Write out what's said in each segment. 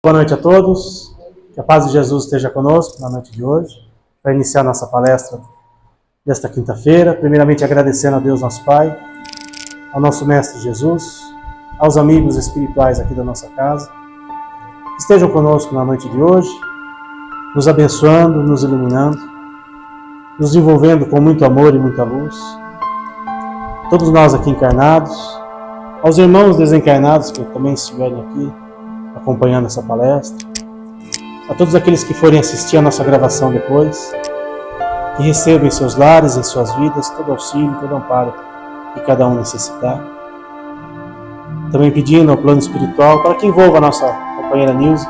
Boa noite a todos, que a paz de Jesus esteja conosco na noite de hoje, para iniciar nossa palestra desta quinta-feira. Primeiramente agradecendo a Deus nosso Pai, ao nosso Mestre Jesus, aos amigos espirituais aqui da nossa casa, que estejam conosco na noite de hoje, nos abençoando, nos iluminando, nos envolvendo com muito amor e muita luz. Todos nós aqui encarnados, aos irmãos desencarnados que também estiverem aqui, acompanhando essa palestra, a todos aqueles que forem assistir a nossa gravação depois, que recebam em seus lares, em suas vidas, todo auxílio, todo amparo que cada um necessitar. Também pedindo ao plano espiritual para que envolva a nossa companheira Nilce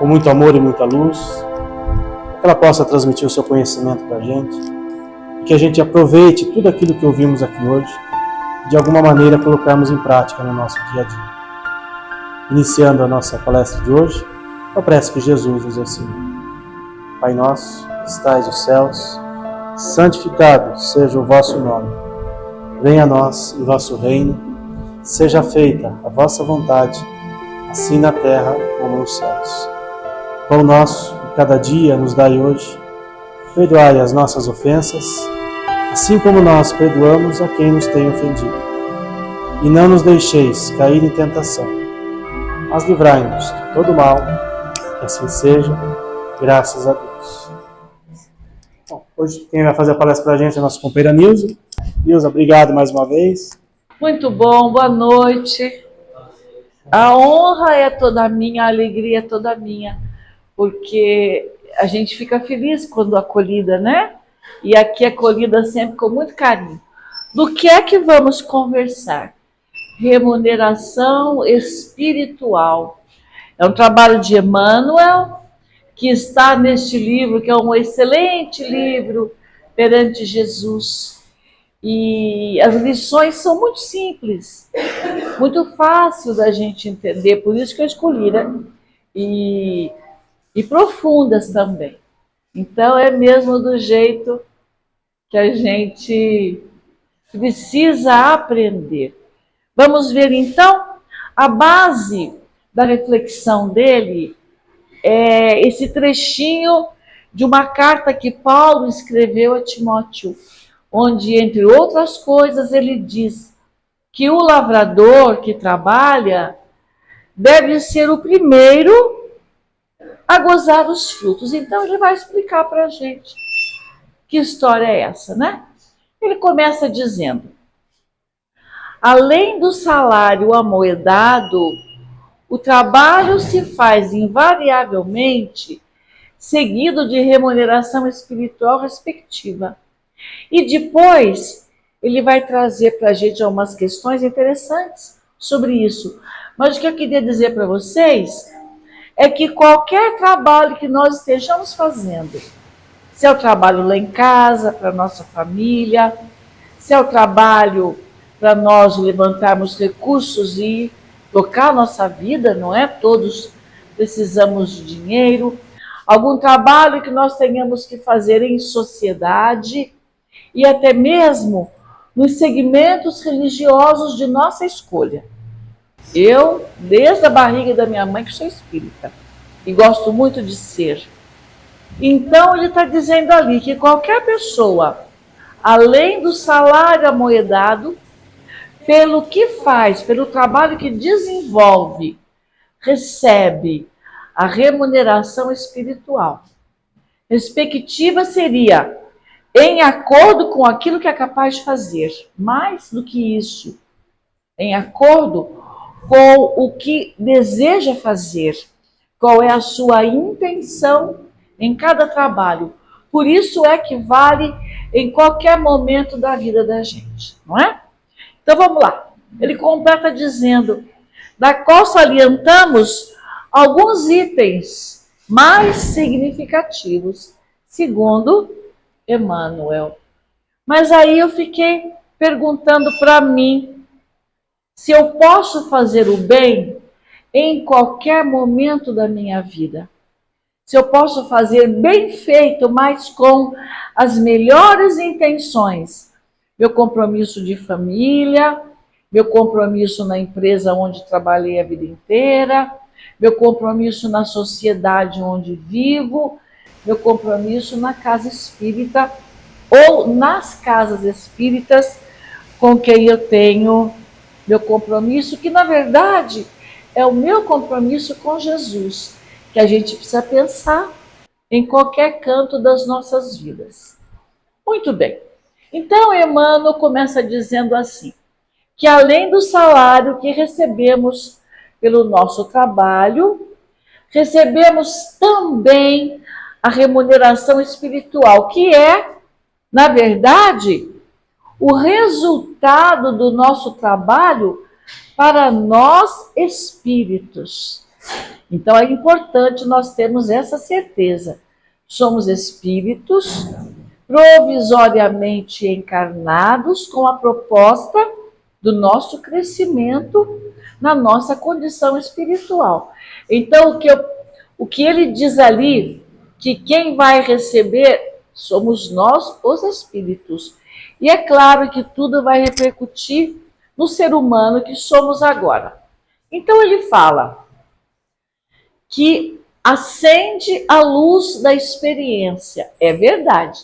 com muito amor e muita luz, para que ela possa transmitir o seu conhecimento para a gente, e que a gente aproveite tudo aquilo que ouvimos aqui hoje, de alguma maneira colocarmos em prática no nosso dia a dia. Iniciando a nossa palestra de hoje, eu peço que Jesus nos ensine. Pai nosso, que estais nos céus, santificado seja o vosso nome. Venha a nós o vosso reino, seja feita a vossa vontade, assim na terra como nos céus. Pão nosso de cada dia nos dai hoje, perdoai as nossas ofensas, assim como nós perdoamos a quem nos tem ofendido. E não nos deixeis cair em tentação, mas livrai-nos de todo mal, que assim seja, graças a Deus. Bom, hoje quem vai fazer a palestra para a gente é a nossa companheira Nilce. Nilce, obrigado mais uma vez. Muito bom, boa noite. A honra é toda minha, a alegria é toda minha, porque a gente fica feliz quando acolhida, né? E aqui é acolhida sempre com muito carinho. Do que é que vamos conversar? Remuneração espiritual. É um trabalho de Emmanuel, que está neste livro, que é um excelente livro, Perante Jesus. E as lições são muito simples, muito fácil da gente entender, por isso que eu escolhi, né? E profundas também. Então é mesmo do jeito que a gente precisa aprender. Vamos ver então, a base da reflexão dele é esse trechinho de uma carta que Paulo escreveu a Timóteo, onde, entre outras coisas, ele diz que o lavrador que trabalha deve ser o primeiro a gozar os frutos. Então ele vai explicar para a gente que história é essa, né? Ele começa dizendo: além do salário amoedado, o trabalho se faz invariavelmente seguido de remuneração espiritual respectiva. E depois ele vai trazer para a gente algumas questões interessantes sobre isso. Mas o que eu queria dizer para vocês é que qualquer trabalho que nós estejamos fazendo, se é o trabalho lá em casa, para a nossa família, se é o trabalho para nós levantarmos recursos e tocar a nossa vida, não é? Todos precisamos de dinheiro. Algum trabalho que nós tenhamos que fazer em sociedade e até mesmo nos segmentos religiosos de nossa escolha. Eu, desde a barriga da minha mãe, que sou espírita e gosto muito de ser. Então ele está dizendo ali que qualquer pessoa, além do salário amoedado, pelo que faz, pelo trabalho que desenvolve, recebe a remuneração espiritual. Respectiva seria em acordo com aquilo que é capaz de fazer. Mais do que isso, em acordo com o que deseja fazer. Qual é a sua intenção em cada trabalho. Por isso é que vale em qualquer momento da vida da gente, não é? Então vamos lá. Ele completa dizendo, da qual salientamos alguns itens mais significativos, segundo Emmanuel. Mas aí eu fiquei perguntando para mim se eu posso fazer o bem em qualquer momento da minha vida. Se eu posso fazer bem feito, mas com as melhores intenções. Meu compromisso de família, meu compromisso na empresa onde trabalhei a vida inteira, meu compromisso na sociedade onde vivo, meu compromisso na casa espírita ou nas casas espíritas com quem eu tenho meu compromisso, que na verdade é o meu compromisso com Jesus, que a gente precisa pensar em qualquer canto das nossas vidas. Muito bem. Então, Emmanuel começa dizendo assim, que além do salário que recebemos pelo nosso trabalho, recebemos também a remuneração espiritual, que é, na verdade, o resultado do nosso trabalho para nós espíritos. Então é importante nós termos essa certeza. Somos espíritos provisoriamente encarnados com a proposta do nosso crescimento na nossa condição espiritual. Então o que ele diz ali, que quem vai receber somos nós, os espíritos. E é claro que tudo vai repercutir no ser humano que somos agora. Então ele fala que acende a luz da experiência. É verdade.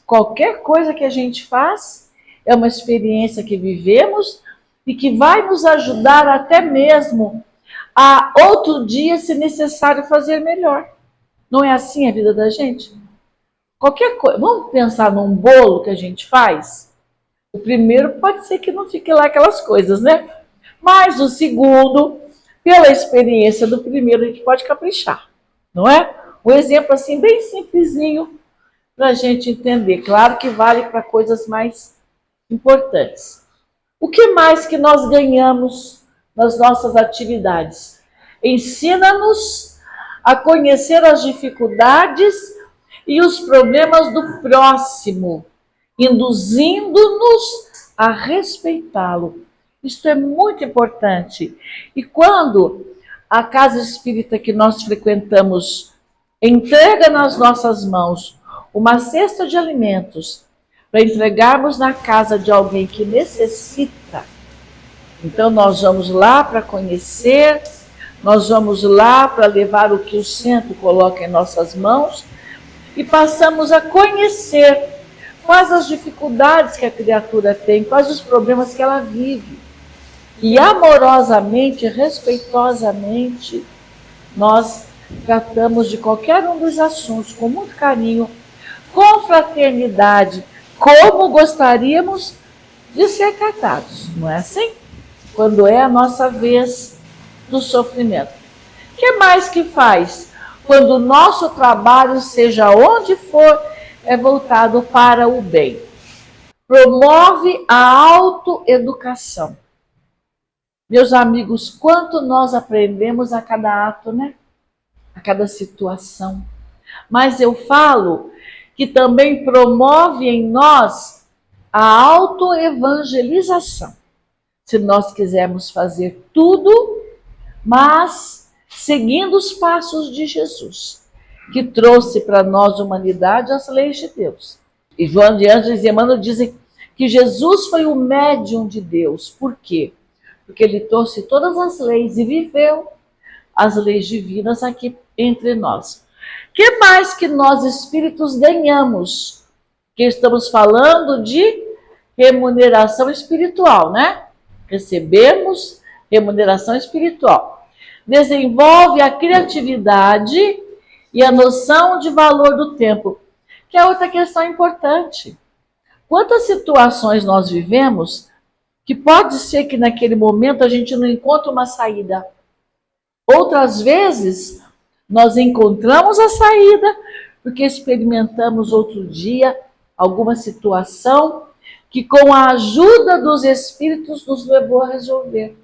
Qualquer coisa que a gente faz é uma experiência que vivemos e que vai nos ajudar até mesmo a outro dia, se necessário, fazer melhor. Não é assim a vida da gente? Qualquer coisa. Vamos pensar num bolo que a gente faz? O primeiro pode ser que não fique lá aquelas coisas, né? Mas o segundo, pela experiência do primeiro, a gente pode caprichar, não é? Um exemplo assim, bem simplesinho, para a gente entender. Claro que vale para coisas mais importantes. O que mais que nós ganhamos nas nossas atividades? Ensina-nos a conhecer as dificuldades e os problemas do próximo, induzindo-nos a respeitá-lo. Isto é muito importante. E quando a casa espírita que nós frequentamos entrega nas nossas mãos uma cesta de alimentos para entregarmos na casa de alguém que necessita, então nós vamos lá para conhecer, nós vamos lá para levar o que o centro coloca em nossas mãos e passamos a conhecer quais as dificuldades que a criatura tem, quais os problemas que ela vive. E amorosamente, respeitosamente, nós tratamos de qualquer um dos assuntos com muito carinho, com fraternidade, como gostaríamos de ser tratados, não é assim? Quando é a nossa vez do sofrimento. O que mais que faz? Quando o nosso trabalho, seja onde for, é voltado para o bem. Promove a autoeducação. Meus amigos, quanto nós aprendemos a cada ato, né? A cada situação. Mas eu falo que também promove em nós a autoevangelização. Se nós quisermos fazer tudo, mas seguindo os passos de Jesus, que trouxe para nós, humanidade, as leis de Deus. E João de Anjos e Emmanuel dizem que Jesus foi o médium de Deus. Por quê? Porque ele trouxe todas as leis e viveu as leis divinas aqui entre nós. O que mais que nós espíritos ganhamos? Que estamos falando de remuneração espiritual, né? Recebemos remuneração espiritual. Desenvolve a criatividade e a noção de valor do tempo, que é outra questão importante. Quantas situações nós vivemos que pode ser que naquele momento a gente não encontre uma saída. Outras vezes nós encontramos a saída porque experimentamos outro dia alguma situação que com a ajuda dos espíritos nos levou a resolver.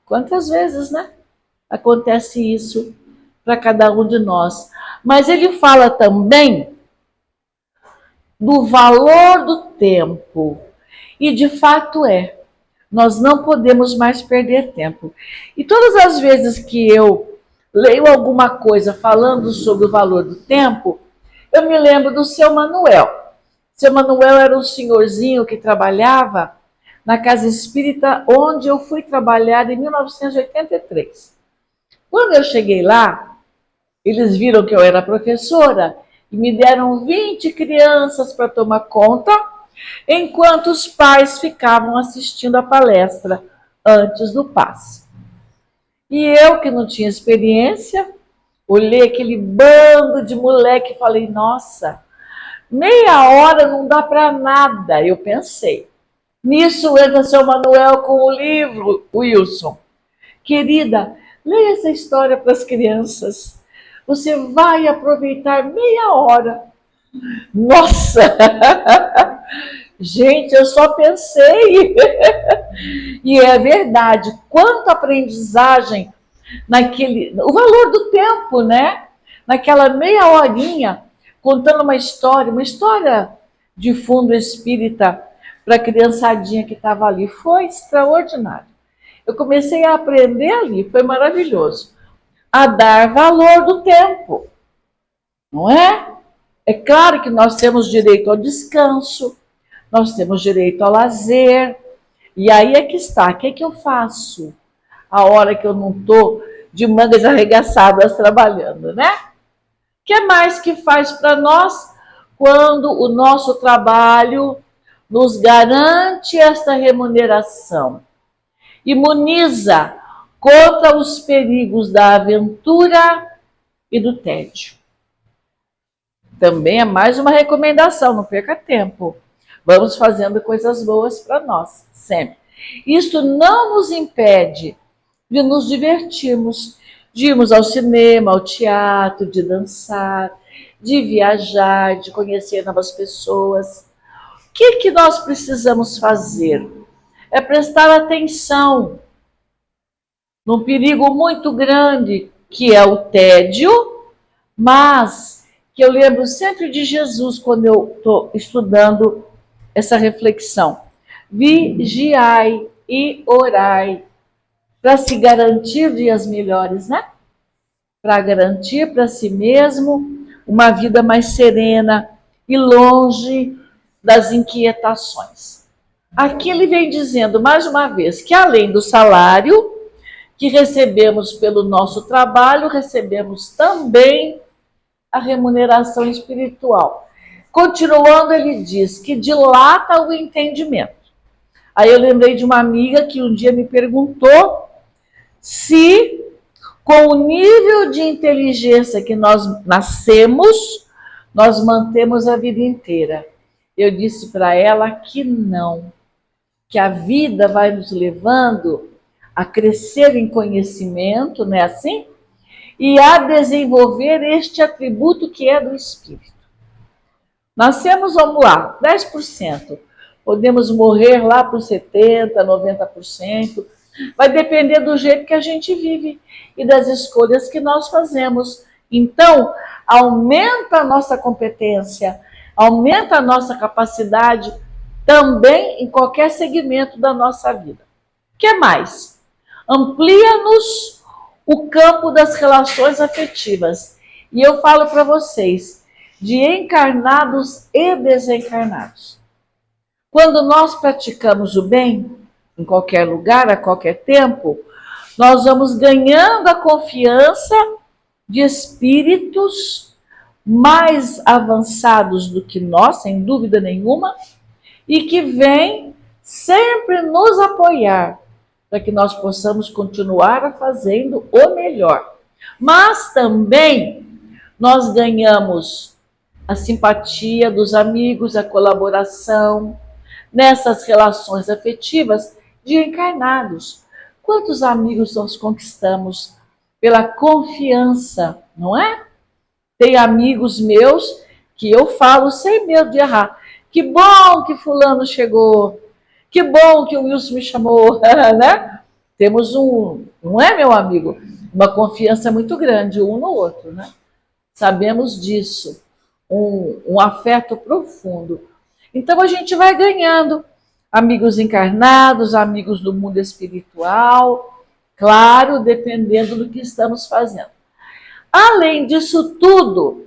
Quantas vezes, né? Acontece isso para cada um de nós. Mas ele fala também do valor do tempo. E de fato nós não podemos mais perder tempo. E todas as vezes que eu leio alguma coisa falando sobre o valor do tempo, eu me lembro do seu Manuel. Seu Manuel era um senhorzinho que trabalhava na casa espírita onde eu fui trabalhar em 1983. Quando eu cheguei lá, eles viram que eu era professora e me deram 20 crianças para tomar conta, enquanto os pais ficavam assistindo a palestra antes do passe. E eu, que não tinha experiência, olhei aquele bando de moleque e falei, nossa, meia hora não dá para nada, eu pensei. Nisso entra seu Manuel com o livro, Wilson. Querida, leia essa história para as crianças. Você vai aproveitar meia hora. Nossa! Gente, eu só pensei. E é verdade, quanta aprendizagem naquele... O valor do tempo, né? Naquela meia horinha, contando uma história de fundo espírita para a criançadinha que estava ali. Foi extraordinário. Eu comecei a aprender ali, foi maravilhoso. A dar valor do tempo, não é? É claro que nós temos direito ao descanso, nós temos direito ao lazer, e aí é que está, o que é que eu faço a hora que eu não estou de mangas arregaçadas trabalhando, né? O que mais que faz para nós quando o nosso trabalho nos garante esta remuneração? Imuniza contra os perigos da aventura e do tédio. Também é mais uma recomendação, não perca tempo. Vamos fazendo coisas boas para nós, sempre. Isto não nos impede de nos divertirmos, de irmos ao cinema, ao teatro, de dançar, de viajar, de conhecer novas pessoas. O que nós precisamos fazer? É prestar atenção num perigo muito grande, que é o tédio, mas que eu lembro sempre de Jesus quando eu estou estudando essa reflexão. Vigiai e orai para se garantir dias melhores, né? Para garantir para si mesmo uma vida mais serena e longe das inquietações. Aqui ele vem dizendo, mais uma vez, que além do salário que recebemos pelo nosso trabalho, recebemos também a remuneração espiritual. Continuando, ele diz que dilata o entendimento. Aí eu lembrei de uma amiga que um dia me perguntou se, com o nível de inteligência que nós nascemos, nós mantemos a vida inteira. Eu disse para ela que não, que a vida vai nos levando a crescer em conhecimento, não é assim? E a desenvolver este atributo que é do espírito. Nascemos, vamos lá, 10%. Podemos morrer lá por 70%, 90%. Vai depender do jeito que a gente vive e das escolhas que nós fazemos. Então, aumenta a nossa competência, aumenta a nossa capacidade também em qualquer segmento da nossa vida. O que mais? Amplia-nos o campo das relações afetivas. E eu falo para vocês, de encarnados e desencarnados. Quando nós praticamos o bem, em qualquer lugar, a qualquer tempo, nós vamos ganhando a confiança de espíritos mais avançados do que nós, sem dúvida nenhuma, e que vêm sempre nos apoiar, para que nós possamos continuar fazendo o melhor. Mas também nós ganhamos a simpatia dos amigos, a colaboração nessas relações afetivas de encarnados. Quantos amigos nós conquistamos pela confiança, não é? Tem amigos meus que eu falo sem medo de errar. Que bom que fulano chegou. Que bom que o Wilson me chamou, né? Temos não é, meu amigo? Uma confiança muito grande um no outro, né? Sabemos disso. Um afeto profundo. Então a gente vai ganhando amigos encarnados, amigos do mundo espiritual, claro, dependendo do que estamos fazendo. Além disso tudo,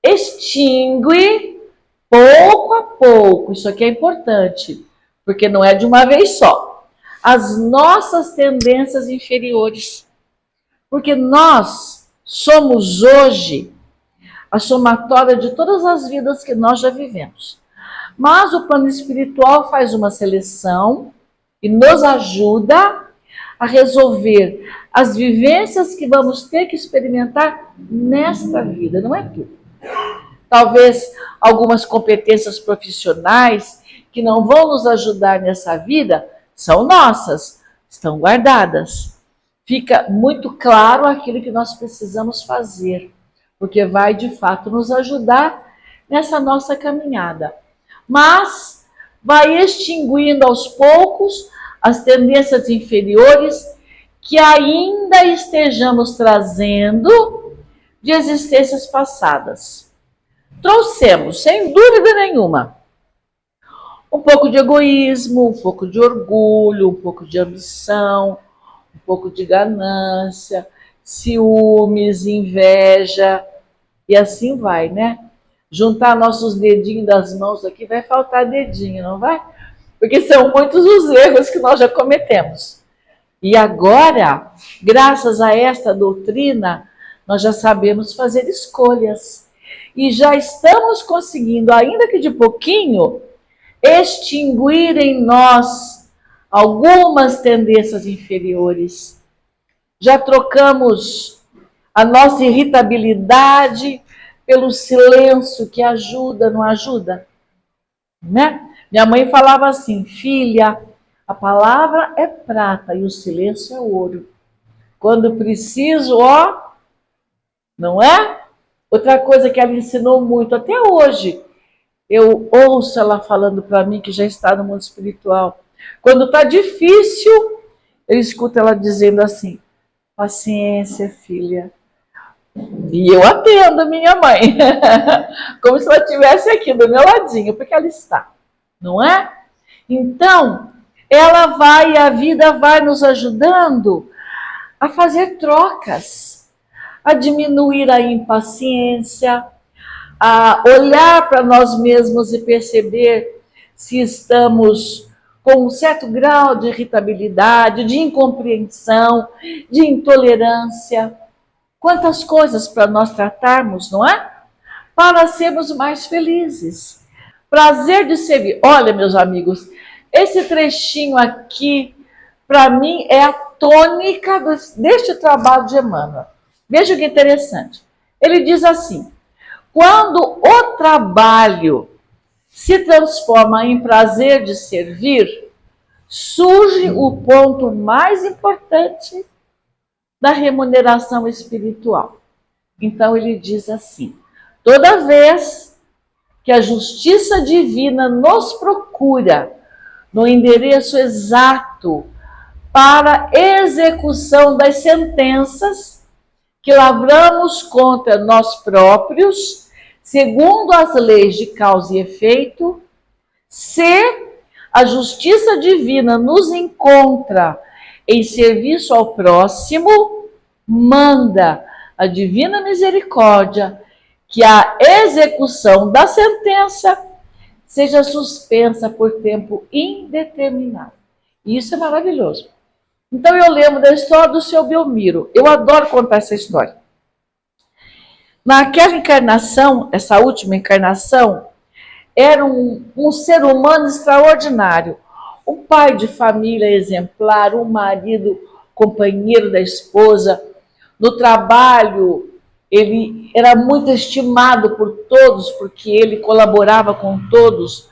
extingue pouco a pouco, isso aqui é importante, porque não é de uma vez só, as nossas tendências inferiores. Porque nós somos hoje a somatória de todas as vidas que nós já vivemos. Mas o plano espiritual faz uma seleção e nos ajuda a resolver as vivências que vamos ter que experimentar nesta vida, não é tudo. Talvez algumas competências profissionais que não vão nos ajudar nessa vida são nossas, estão guardadas. Fica muito claro aquilo que nós precisamos fazer, porque vai de fato nos ajudar nessa nossa caminhada. Mas vai extinguindo aos poucos as tendências inferiores que ainda estejamos trazendo de existências passadas. Trouxemos, sem dúvida nenhuma, um pouco de egoísmo, um pouco de orgulho, um pouco de ambição, um pouco de ganância, ciúmes, inveja, e assim vai, né? Juntar nossos dedinhos das mãos aqui, vai faltar dedinho, não vai? Porque são muitos os erros que nós já cometemos. E agora, graças a esta doutrina, nós já sabemos fazer escolhas. E já estamos conseguindo, ainda que de pouquinho, extinguir em nós algumas tendências inferiores. Já trocamos a nossa irritabilidade pelo silêncio, que ajuda, não ajuda? Né? Minha mãe falava assim: filha, a palavra é prata e o silêncio é ouro. Quando preciso, ó, não é? Outra coisa que ela ensinou muito, até hoje, eu ouço ela falando para mim, que já está no mundo espiritual. Quando está difícil, eu escuto ela dizendo assim: paciência, filha. E eu atendo a minha mãe, como se ela estivesse aqui do meu ladinho, porque ela está, não é? Então, ela vai, a vida vai nos ajudando a fazer trocas, a diminuir a impaciência, a olhar para nós mesmos e perceber se estamos com um certo grau de irritabilidade, de incompreensão, de intolerância. Quantas coisas para nós tratarmos, não é? Para sermos mais felizes. Prazer de servir. Olha, meus amigos, esse trechinho aqui, para mim, é a tônica deste trabalho de Emmanuel. Veja que interessante. Ele diz assim: quando o trabalho se transforma em prazer de servir, surge o ponto mais importante da remuneração espiritual. Então ele diz assim: toda vez que a justiça divina nos procura no endereço exato para execução das sentenças que lavramos contra nós próprios, segundo as leis de causa e efeito, se a justiça divina nos encontra em serviço ao próximo, manda a divina misericórdia que a execução da sentença seja suspensa por tempo indeterminado. Isso é maravilhoso. Então eu lembro da história do seu Belmiro. Eu adoro contar essa história. Naquela encarnação, essa última encarnação, era um ser humano extraordinário. Um pai de família exemplar, um marido companheiro da esposa. No trabalho, ele era muito estimado por todos, porque ele colaborava com todos.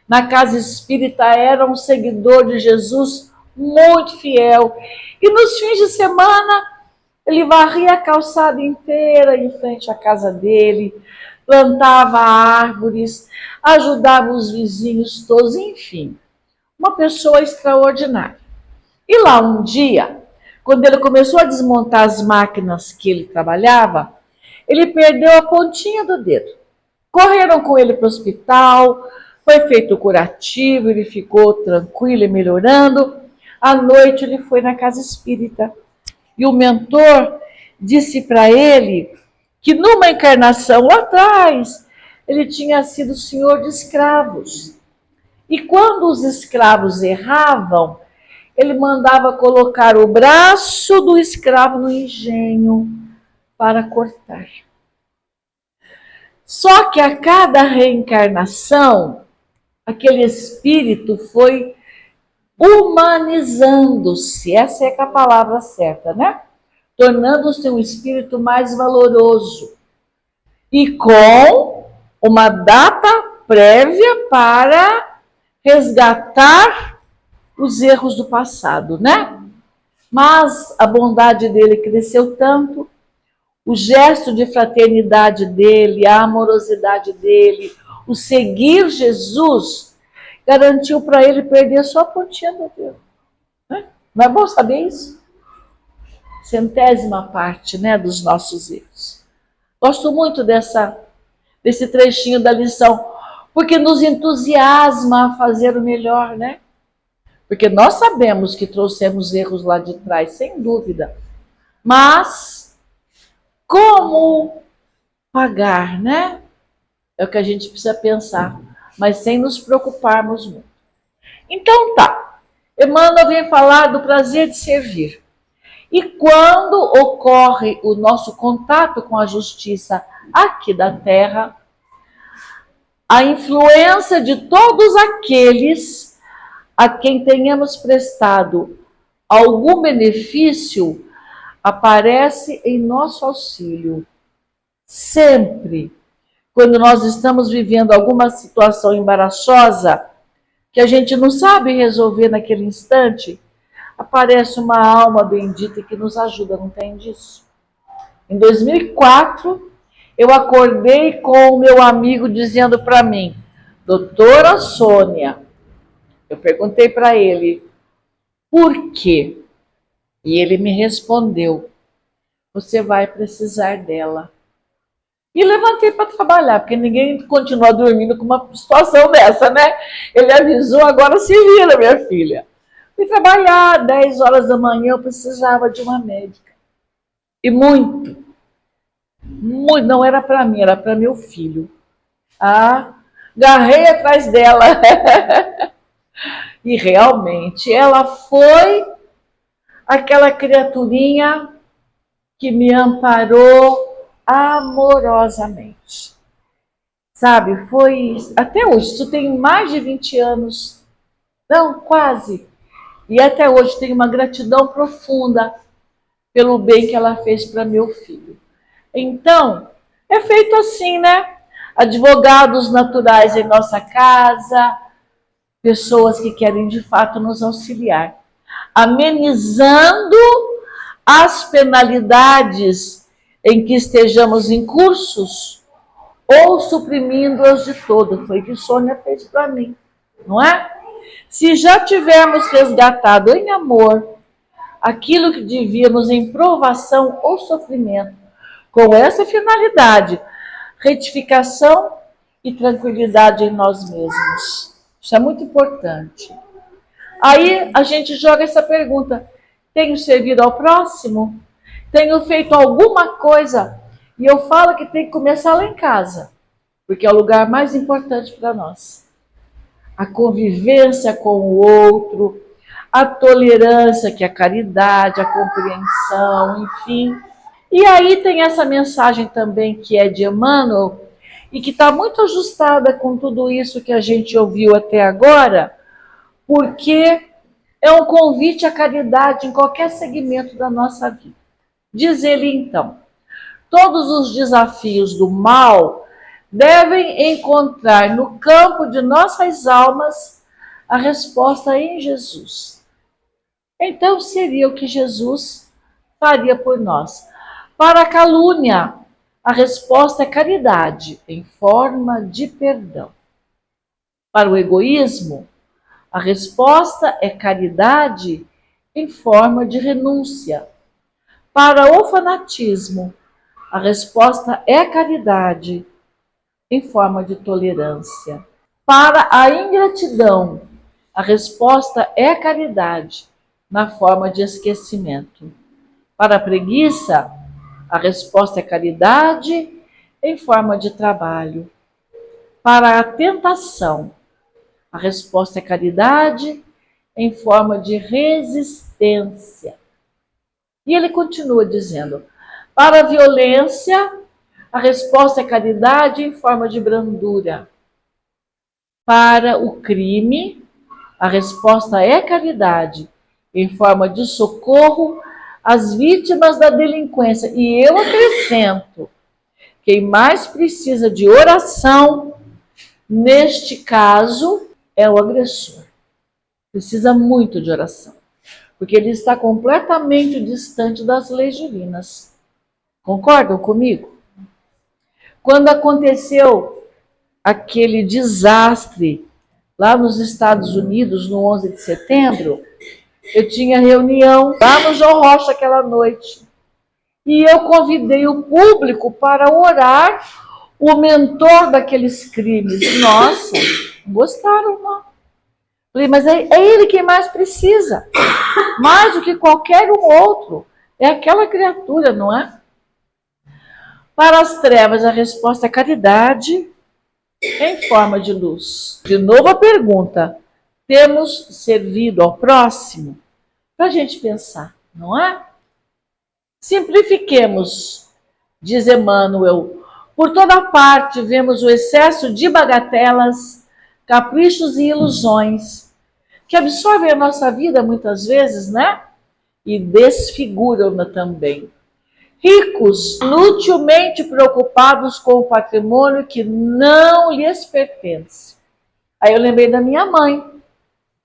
Na casa espírita, era um seguidor de Jesus muito fiel. E nos fins de semana, ele varria a calçada inteira em frente à casa dele, plantava árvores, ajudava os vizinhos todos, enfim, uma pessoa extraordinária. E lá um dia, quando ele começou a desmontar as máquinas que ele trabalhava, ele perdeu a pontinha do dedo. Correram com ele para o hospital, foi feito o curativo, ele ficou tranquilo e melhorando. À noite ele foi na casa espírita e o mentor disse para ele que numa encarnação lá atrás ele tinha sido senhor de escravos. E quando os escravos erravam, ele mandava colocar o braço do escravo no engenho para cortar. Só que a cada reencarnação, aquele espírito foi humanizando-se, essa é a palavra certa, né? Tornando-se um espírito mais valoroso e com uma data prévia para resgatar os erros do passado, né? Mas a bondade dele cresceu tanto, o gesto de fraternidade dele, a amorosidade dele, o seguir Jesus, garantiu para ele perder só a pontinha do dedo. Não é bom saber isso? Centésima parte, né, dos nossos erros. Gosto muito desse trechinho da lição, porque nos entusiasma a fazer o melhor, né? Porque nós sabemos que trouxemos erros lá de trás, sem dúvida. Mas como pagar, né? É o que a gente precisa pensar, mas sem nos preocuparmos muito. Então tá, Emmanuel vem falar do prazer de servir. E quando ocorre o nosso contato com a justiça aqui da Terra, a influência de todos aqueles a quem tenhamos prestado algum benefício aparece em nosso auxílio. Sempre, quando nós estamos vivendo alguma situação embaraçosa, que a gente não sabe resolver naquele instante, aparece uma alma bendita que nos ajuda, não tem disso? Em 2004, eu acordei com o meu amigo dizendo para mim, doutora Sônia, eu perguntei para ele, por quê? E ele me respondeu, você vai precisar dela. E levantei para trabalhar, porque ninguém continua dormindo com uma situação dessa, né? Ele avisou, agora se vira, minha filha. Fui trabalhar, 10 horas da manhã, eu precisava de uma médica. E muito, não era para mim, era para meu filho. Agarrei atrás dela. E realmente, ela foi aquela criaturinha que me amparou amorosamente. Sabe, foi até hoje, isso tem mais de 20 anos, não, quase. E até hoje tenho uma gratidão profunda pelo bem que ela fez para meu filho. Então, é feito assim, né? Advogados naturais em nossa casa, pessoas que querem de fato nos auxiliar, amenizando as penalidades em que estejamos incursos ou suprimindo-as de todo. Foi o que Sônia fez para mim, não é? Se já tivermos resgatado em amor aquilo que devíamos em provação ou sofrimento, com essa finalidade, retificação e tranquilidade em nós mesmos. Isso é muito importante. Aí a gente joga essa pergunta, tenho servido ao próximo? Tenho feito alguma coisa? E eu falo que tem que começar lá em casa, porque é o lugar mais importante para nós. A convivência com o outro, a tolerância, que é a caridade, a compreensão, enfim. E aí tem essa mensagem também que é de Emmanuel e que está muito ajustada com tudo isso que a gente ouviu até agora, porque é um convite à caridade em qualquer segmento da nossa vida. Diz ele então, todos os desafios do mal devem encontrar no campo de nossas almas a resposta em Jesus. Então seria o que Jesus faria por nós. Para a calúnia, a resposta é caridade em forma de perdão. Para o egoísmo, a resposta é caridade em forma de renúncia. Para o fanatismo, a resposta é caridade em forma de tolerância. Para a ingratidão, a resposta é caridade na forma de esquecimento. Para a preguiça, a resposta é caridade em forma de trabalho. Para a tentação, a resposta é caridade em forma de resistência. E ele continua dizendo: para a violência, a resposta é caridade em forma de brandura. Para o crime, a resposta é caridade em forma de socorro às vítimas da delinquência. E eu acrescento: quem mais precisa de oração, neste caso, é o agressor. Precisa muito de oração, porque ele está completamente distante das leis divinas. Concordam comigo? Quando aconteceu aquele desastre lá nos Estados Unidos, no 11 de setembro, eu tinha reunião lá no João Rocha aquela noite. E eu convidei o público para orar o mentor daqueles crimes. Nossa, gostaram, não? Falei, mas é ele quem mais precisa. Mais do que qualquer um outro. É aquela criatura, não é? Para as trevas, a resposta é caridade em forma de luz. De novo a pergunta: temos servido ao próximo? Para a gente pensar, não é? Simplifiquemos, diz Emmanuel. Por toda parte vemos o excesso de bagatelas, caprichos e ilusões que absorvem a nossa vida muitas vezes, né? E desfiguram-na também. Ricos, inutilmente preocupados com o patrimônio que não lhes pertence. Aí eu lembrei da minha mãe,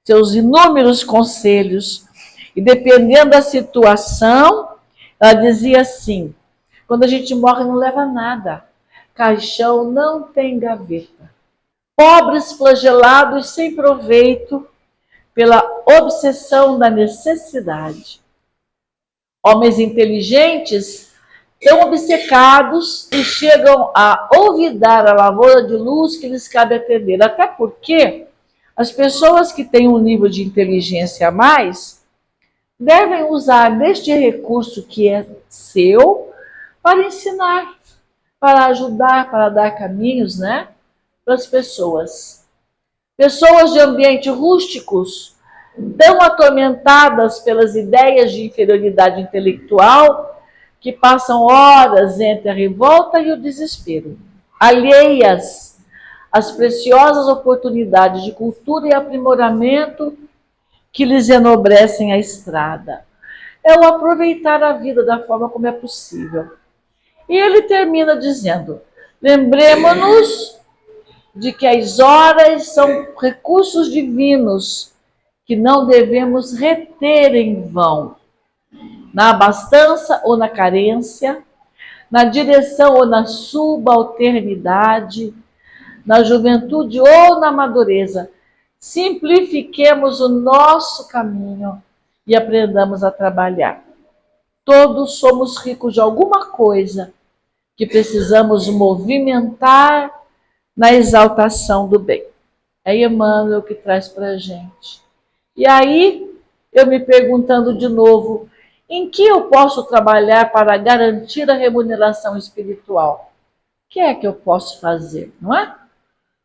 seus inúmeros conselhos. E dependendo da situação, ela dizia assim: quando a gente morre não leva nada. Caixão não tem gaveta. Pobres flagelados sem proveito pela obsessão da necessidade. Homens inteligentes tão obcecados e chegam a olvidar a lavoura de luz que lhes cabe atender. Até porque as pessoas que têm um nível de inteligência a mais devem usar deste recurso que é seu para ensinar, para ajudar, para dar caminhos, né, para as pessoas. Pessoas de ambientes rústicos, tão atormentadas pelas ideias de inferioridade intelectual, que passam horas entre a revolta e o desespero, alheias às preciosas oportunidades de cultura e aprimoramento que lhes enobrecem a estrada. É o aproveitar a vida da forma como é possível. E ele termina dizendo: lembremos-nos de que as horas são recursos divinos que não devemos reter em vão, na abastança ou na carência, na direção ou na subalternidade, na juventude ou na madureza. Simplifiquemos o nosso caminho e aprendamos a trabalhar. Todos somos ricos de alguma coisa que precisamos movimentar na exaltação do bem. É Emmanuel que traz para a gente. E aí, eu me perguntando de novo, em que eu posso trabalhar para garantir a remuneração espiritual? O que é que eu posso fazer, não é?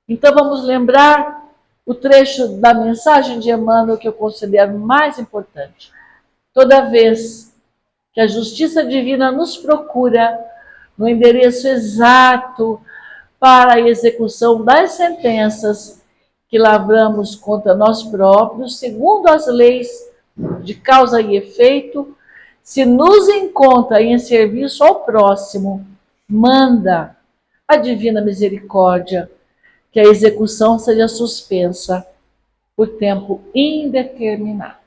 Então vamos lembrar o trecho da mensagem de Emmanuel que eu considero mais importante. Toda vez que a justiça divina nos procura no endereço exato para a execução das sentenças que lavramos contra nós próprios, segundo as leis de causa e efeito, se nos encontra em serviço ao próximo, manda a divina misericórdia que a execução seja suspensa por tempo indeterminado.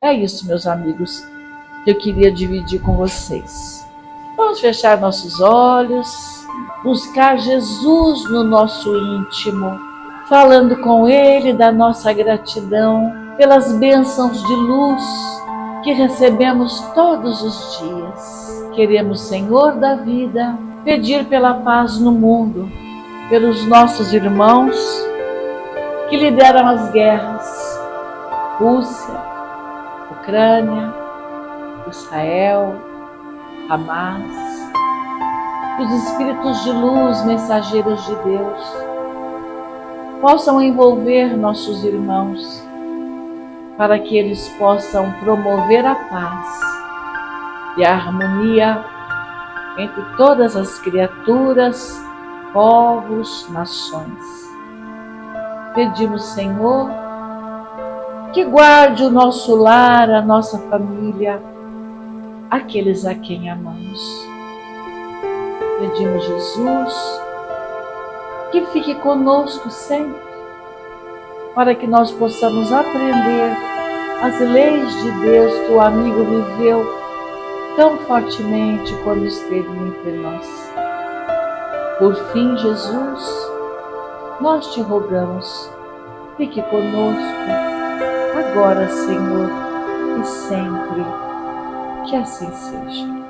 É isso, meus amigos, que eu queria dividir com vocês. Vamos fechar nossos olhos, buscar Jesus no nosso íntimo, falando com Ele da nossa gratidão pelas bênçãos de luz que recebemos todos os dias. Queremos, Senhor da vida, pedir pela paz no mundo, pelos nossos irmãos que lideram as guerras, Rússia, Ucrânia, Israel, Hamas, que os espíritos de luz, mensageiros de Deus, possam envolver nossos irmãos para que eles possam promover a paz e a harmonia entre todas as criaturas, povos, nações. Pedimos, Senhor, que guarde o nosso lar, a nossa família, aqueles a quem amamos. Pedimos, Jesus, que fique conosco sempre, para que nós possamos aprender as leis de Deus que o amigo viveu tão fortemente quando esteve entre nós. Por fim, Jesus, nós te rogamos, fique conosco, agora, Senhor, e sempre. Que assim seja.